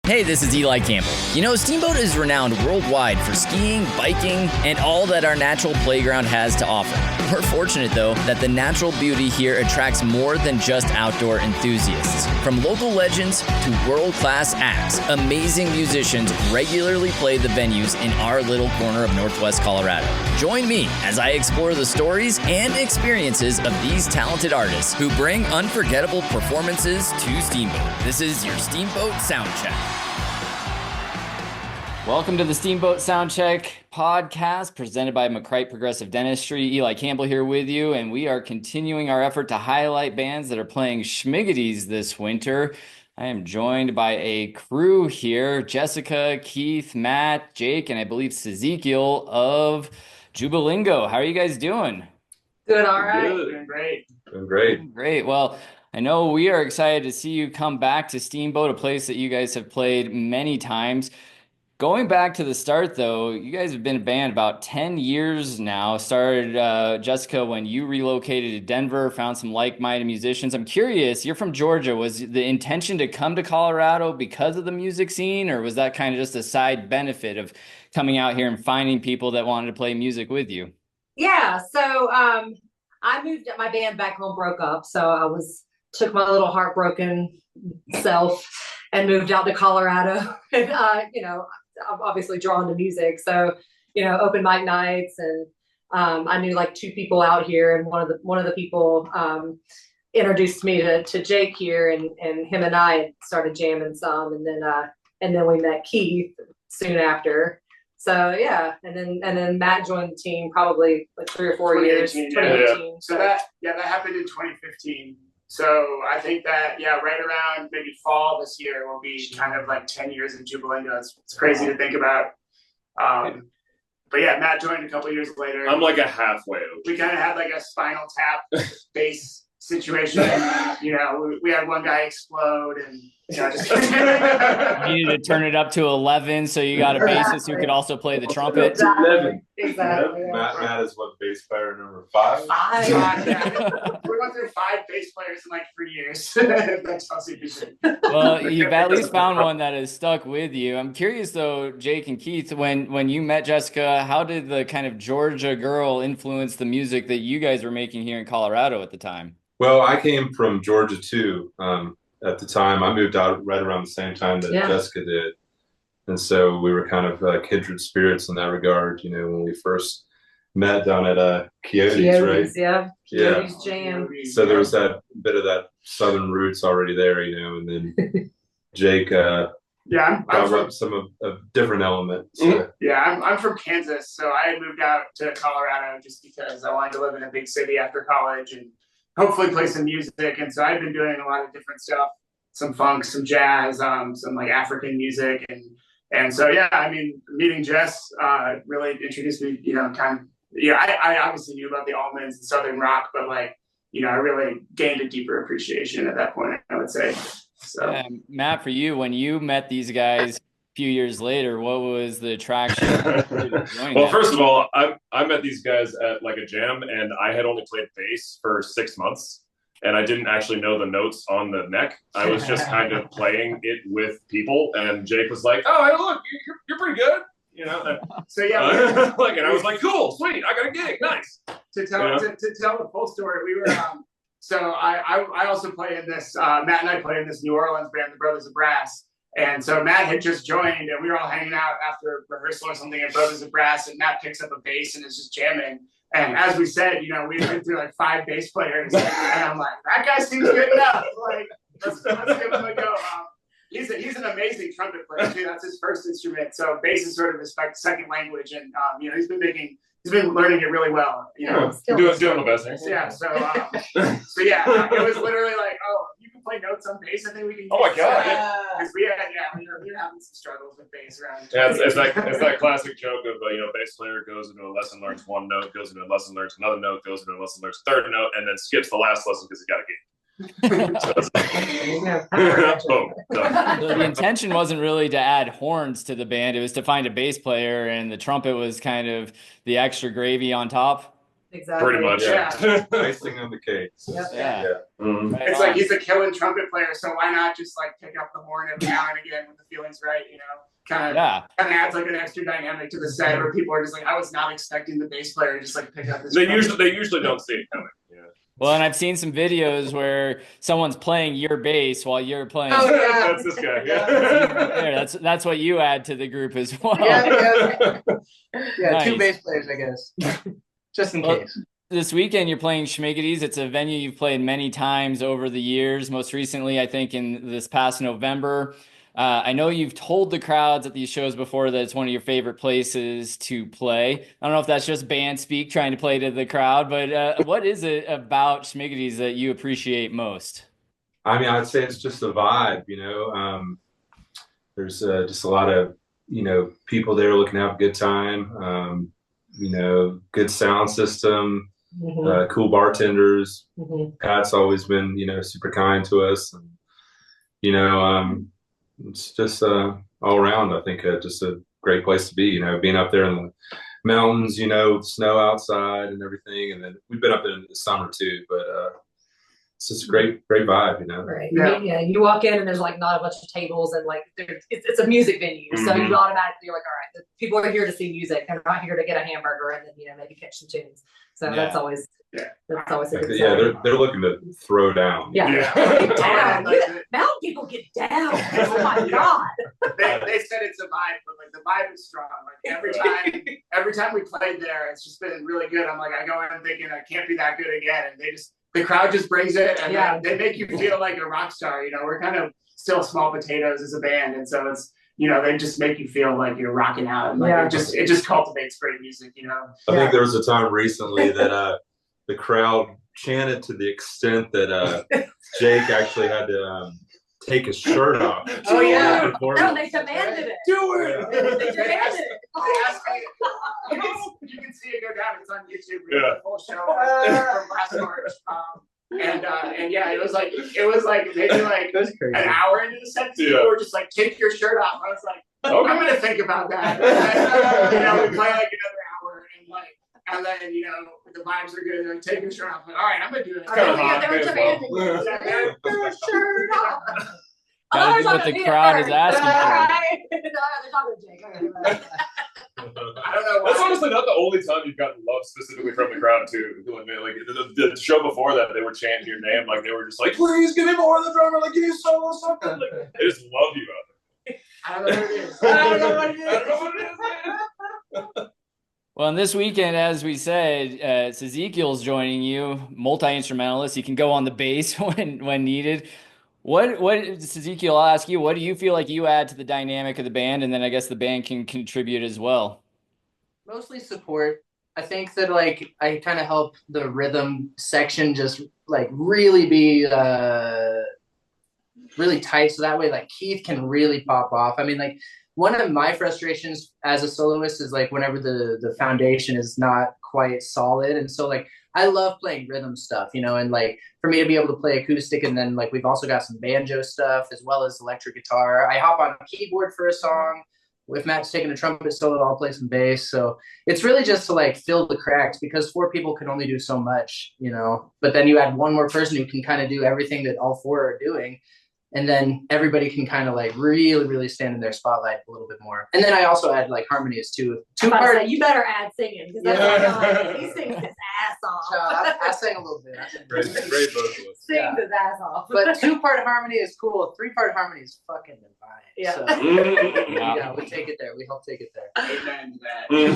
Hey, this is Eli Campbell. You know, Steamboat is renowned worldwide for skiing, biking, and all that our natural playground has to offer. We're fortunate, though, that the natural beauty here attracts more than just outdoor enthusiasts. From local legends to world-class acts, amazing musicians regularly play the venues in our little corner of Northwest Colorado. Join me as I explore the stories and experiences of these talented artists who bring unforgettable performances to Steamboat. This is your Steamboat Sound Check. Welcome to the Steamboat Sound Check podcast presented by McCrite Progressive Dentistry. Eli Campbell here with you, and we are continuing our effort to highlight bands that are playing Schmiggities this winter. I am joined by a crew here, Jessica, Keith, Matt, Jake, and I believe Czekial of Jubilingo. How are you guys doing? Doing all right. Good. Doing great. Doing great. Great. Well, I know we are excited to see you come back to Steamboat, a place that you guys have played many times. Going back to the start, though, you guys have been a band about 10 years now. Started, Jessica, when you relocated to Denver, found some like-minded musicians. I'm curious, you're from Georgia. Was the intention to come to Colorado because of the music scene, or was that kind of just a side benefit of coming out here and finding people that wanted to play music with you? Yeah, so I moved, my band back home broke up, so took my little heartbroken self and moved out to Colorado. And, I'm obviously drawn to music. So, open mic nights, and I knew like two people out here, and one of the people introduced me to Jake here, and him and I started jamming some, and then we met Keith soon after. So yeah, and then Matt joined the team probably like 3 or 4 years. 2018. Yeah. So that happened in 2015. So I think that, right around maybe fall this year will be kind of like 10 years in Jubilingo. It's crazy to think about. But yeah, Matt joined a couple years later. I'm like a halfway. We kind of had like a Spinal Tap bass situation. We had one guy explode, and just You needed to turn it up to 11, so you got a bassist who could also play the trumpet. 11. Exactly. Matt is what, bass player number 5? We went through 5 bass players in like 3 years. That's how sufficient. Well, you've at least found one that has stuck with you. I'm curious though, Jake and Keith, when you met Jessica, how did the kind of Georgia girl influence the music that you guys were making here in Colorado at the time? Well, I came from Georgia too. At the time, I moved out right around the same time that Jessica did. And so we were kind of kindred spirits in that regard, when we first met down at Coyotes, right? Yeah. Coyotes Jam. So there was that bit of that Southern roots already there, and then Jake I'm from some of a different element. So. Yeah, I'm from Kansas, so I had moved out to Colorado just because I wanted to live in a big city after college and hopefully play some music. And so I've been doing a lot of different stuff, some funk, some jazz, some like African music. And so, meeting Jess really introduced me, I obviously knew about the Almonds and Southern rock, but I really gained a deeper appreciation at that point, I would say. So Matt, for you, when you met these guys a few years later, what was the attraction? Well, first of all, I met these guys at like a jam, and I had only played bass for 6 months, and I didn't actually know the notes on the neck. I was just kind of playing it with people, and Jake was like, "Oh, hey, look, you're pretty good," So and I was like, "Cool, sweet, I got a gig, nice." To tell the full story, we were so I also play in this. Matt and I play in this New Orleans band, the Brothers of Brass. And so Matt had just joined, and we were all hanging out after rehearsal or something at Brothers of Brass, and Matt picks up a bass and is just jamming. And as we said, we've been through like 5 bass players, and I'm like, that guy seems good enough. Like, let's give him a go. He's an amazing trumpet player too. That's his first instrument. So bass is sort of his second language, and he's been learning it really well. Doing the best things. Yeah. So it was literally like, oh, you can play notes on bass. I think we can. Oh my god! Because we were having some struggles with bass around. Yeah, it's that classic joke of bass player goes into a lesson, learns one note, goes into a lesson, learns another note, goes into a lesson, learns a third note, and then skips the last lesson because he got a gig. So the intention wasn't really to add horns to the band. It was to find a bass player, and the trumpet was kind of the extra gravy on top. Exactly. Pretty much. Yeah. Icing on the cake. Yep. Yeah. Mm. Right It's on. like he's a killing trumpet player, so why not just like pick up the horn every now and again when the feeling's right, you know? Kind of adds like an extra dynamic to the set where people are just like, I was not expecting the bass player to just like pick up this. They usually don't see it coming. Yeah. Well, and I've seen some videos where someone's playing your bass while you're playing. Oh, yeah. That's this guy. Yeah. There, that's what you add to the group as well. Yeah, Nice. 2 bass players, I guess, just in case. This weekend you're playing Schmiggity's. It's a venue you've played many times over the years. Most recently, I think in this past November. I know you've told the crowds at these shows before that it's one of your favorite places to play. I don't know if that's just band speak trying to play to the crowd, but what is it about Schmiggity's that you appreciate most? I mean, I'd say it's just a vibe, you know. There's just a lot of, you know, people there looking to have a good time. You know, good sound system, cool bartenders. Pat's always been, you know, super kind to us, and you know, it's just all around, I think, just a great place to be, you know, being up there in the mountains, you know, with snow outside and everything. And then we've been up there in the summer too, but it's just a great vibe, you know. Right. Yeah. You walk in and there's like not a bunch of tables and like it's a music venue. So you automatically, you're like, all right, the people are here to see music. They're not here to get a hamburger and then, you know, maybe catch some tunes. So that's always a good sign. They're looking to throw down. Yeah. Get down. Mountain people get down. Oh my God. They said it's a vibe, but like the vibe is strong. Like every time we played there, it's just been really good. I'm like, I go in thinking I can't be that good again, and the crowd just brings it, and they make you feel like a rock star. You know, we're kind of still small potatoes as a band, and so it's, you know, they just make you feel like you're rocking out, and like it just cultivates great music. You know, I think there was a time recently that the crowd chanted to the extent that Jake actually had to take his shirt off. Oh yeah, no, they demanded it. Do it. They demanded it. You can see it go down. It's on YouTube. We have the full show from last March. And yeah, it was like maybe like an hour into the set, people were just like, take your shirt off. I was like, I'm gonna think about that. You know, we play like another hour, and then you know the vibes are good. Like, take your shirt off. I'm like, all right, I'm gonna do it. They were demanding it. Take your shirt off. Gotta do what the crowd is asking for. No, they're talking to Jake. I don't know why. That's honestly not the only time you've gotten love specifically from the crowd too. Like the show before that, they were chanting your name, like they were just like, "Please give me more of the drummer, like give me solo something." Like, they just love you out there. I don't know what it is. I don't know what it is. Well, and this weekend, as we said, Czekial's joining you, multi-instrumentalist. You can go on the bass when needed. What Czekial, I'll ask you, what do you feel like you add to the dynamic of the band? And then I guess the band can contribute as well. Mostly support. I think that like I kind of help the rhythm section just like really be really tight, so that way like Keith can really pop off. I mean, like one of my frustrations as a soloist is like whenever the foundation is not quite solid, and so like I love playing rhythm stuff, you know, and like for me to be able to play acoustic, and then like we've also got some banjo stuff as well as electric guitar. I hop on a keyboard for a song. If Matt's taking a trumpet solo, I'll play some bass. So it's really just to like fill the cracks, because 4 people can only do so much, you know, but then you add one more person who can kind of do everything that all 4 are doing. And then everybody can kind of like really, really stand in their spotlight a little bit more. And then I also add like harmonies too. You better add singing, because that's he sings his ass off. So I sang a little bit. Great vocalist. Sings his ass off. But 2-part harmony is cool. 3-part harmony is fucking divine. Yeah. So, yeah, we take it there. We help take it there. Amen to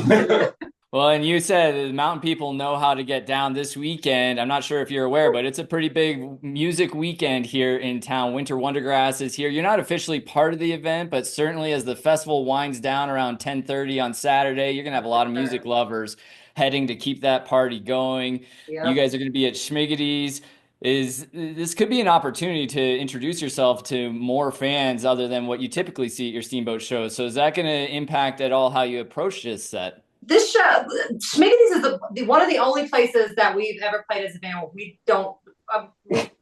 that. Well, and you said the mountain people know how to get down this weekend. I'm not sure if you're aware, but it's a pretty big music weekend here in town. Winter Wondergrass is here. You're not officially part of the event, but certainly as the festival winds down around 10:30 on Saturday, you're going to have a lot of music lovers heading to keep that party going. Yep. You guys are going to be at Schmiggity's. This could be an opportunity to introduce yourself to more fans other than what you typically see at your Steamboat shows. So is that going to impact at all how you approach this set? This show, Schmiggity's is one of the only places that we've ever played as a band where we don't,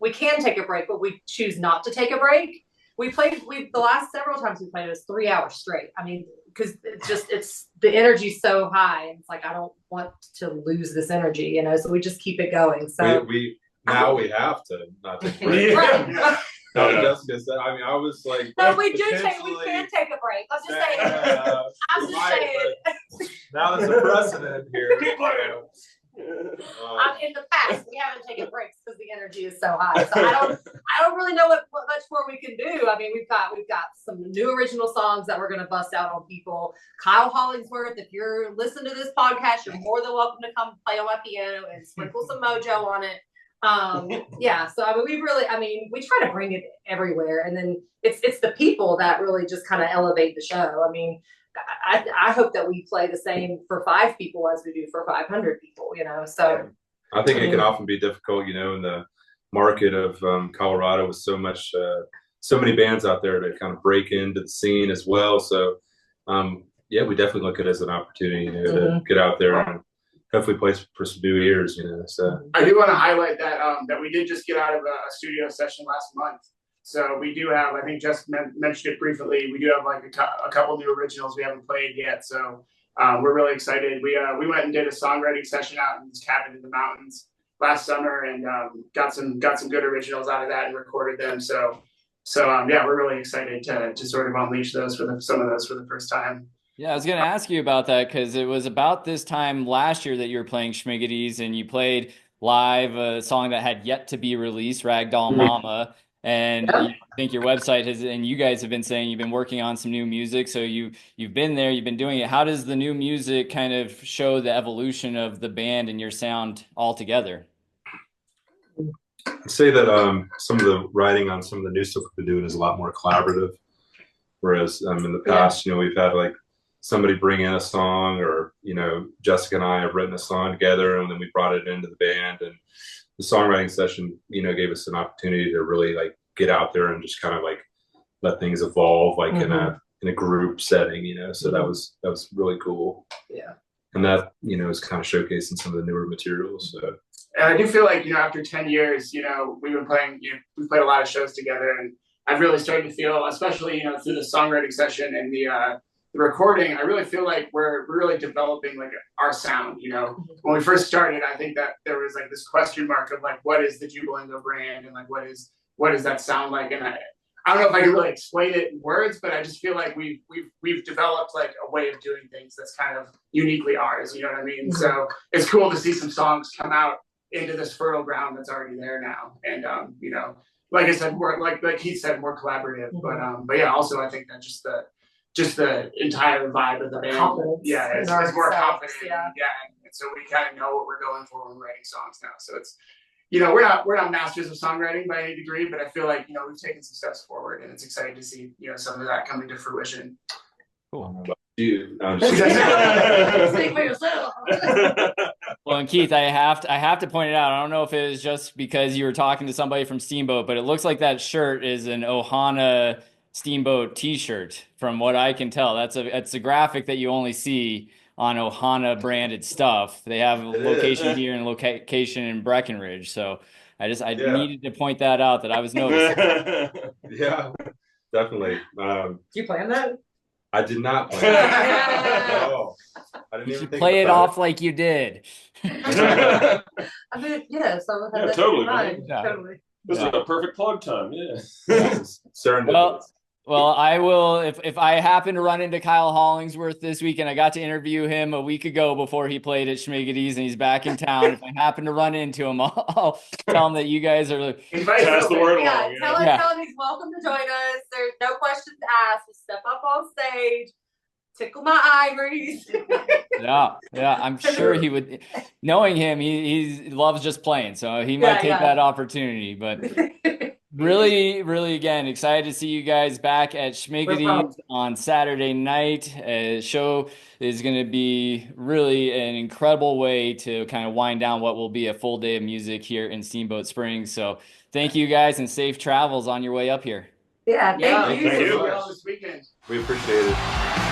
we can take a break, but we choose not to take a break. we played, the last several times we played, it was 3 hours straight. I mean, because it's the energy's so high. It's like, I don't want to lose this energy, you know, so we just keep it going. So we have to not take a break. Right. Jessica said, I mean, I was like, no, we can take a break. I'm just saying. I'm just saying. Now there's a precedent here. In the past, we haven't taken breaks because the energy is so high. So I don't really know what much more we can do. I mean, we've got some new original songs that we're going to bust out on people. Kyle Hollingsworth, if you're listening to this podcast, you're more than welcome to come play on my piano and sprinkle some mojo on it. Yeah, so I mean, we try to bring it everywhere, and then it's the people that really just kind of elevate the show. I mean, I hope that we play the same for 5 people as we do for 500 people, you know. So I think it can often be difficult, you know, in the market of Colorado with so many bands out there to kind of break into the scene as well. So yeah, we definitely look at it as an opportunity, you know, to get out there and hopefully play for some new ears, you know. So I do want to highlight that that we did just get out of a studio session last month. So we do have, I think Jess mentioned it briefly, we do have like a couple new originals we haven't played yet. So we're really excited. We went and did a songwriting session out in this cabin in the mountains last summer, and got some good originals out of that and recorded them. So yeah, we're really excited to sort of unleash those some of those for the first time. Yeah, I was going to ask you about that because it was about this time last year that you were playing Schmiggity's and you played live a song that had yet to be released, Ragdoll Mama. And I think your website has, and you guys have been saying you've been working on some new music. So you've been there, you've been doing it. How does the new music kind of show the evolution of the band and your sound altogether? I'd say that some of the writing on some of the new stuff we've been doing is a lot more collaborative. Whereas in the past, you know, we've had like somebody bring in a song, or, you know, Jessica and I have written a song together and then we brought it into the band, and the songwriting session, you know, gave us an opportunity to really like get out there and just kind of like let things evolve, like in a group setting, you know. So that was really cool. Yeah. And that, you know, is kind of showcasing some of the newer materials. So. And I do feel like, you know, after 10 years, you know, we've been playing, you know, we've played a lot of shows together, and I've really started to feel, especially, you know, through the songwriting session and the recording, I really feel like we're really developing like our sound. You know, when we first started, I think that there was like this question mark of like, what is the Jubilingo brand, and like what does that sound like? And I don't know if I can really explain it in words, but I just feel like we've developed like a way of doing things that's kind of uniquely ours. You know what I mean? So it's cool to see some songs come out into this fertile ground that's already there now, and you know, like I said, more like Keith said, more collaborative. But yeah, also I think that just the entire vibe of the band, it's more confident. Yeah, and so we kind of know what we're going for when we're writing songs now. So it's, you know, we're not masters of songwriting by any degree, but I feel like, you know, we've taken some steps forward, and it's exciting to see, you know, some of that coming to fruition. Cool. You. Speak for yourself. Well, and Keith, I have to point it out. I don't know if it is just because you were talking to somebody from Steamboat, but it looks like that shirt is an Ohana Steamboat t-shirt from what I can tell. It's a graphic that you only see on Ohana branded stuff. They have a location here and a location in Breckenridge. So I needed to point that out, that I was noticing. Yeah, definitely. Did you plan that? I did not plan that. No, I didn't even think play it off like you did. I mean, yeah, someone had that totally. Totally. This is a perfect plug time. Yeah. Serendipitous. Well, I will, if I happen to run into Kyle Hollingsworth this weekend, I got to interview him a week ago before he played at Schmiggity's, and he's back in town. If I happen to run into him, I'll tell him that you guys are pass the word along. Tell him he's welcome to join us. There's no questions asked. Just step up on stage, tickle my ivories. Yeah, I'm sure he would. Knowing him, he loves just playing, so he might take that opportunity. But really, really, again, excited to see you guys back at Schmiggity on Saturday night. Show is going to be really an incredible way to kind of wind down what will be a full day of music here in Steamboat Springs. So thank you guys, and safe travels on your way up here. Yeah, thank you. Thank you. This weekend. We appreciate it.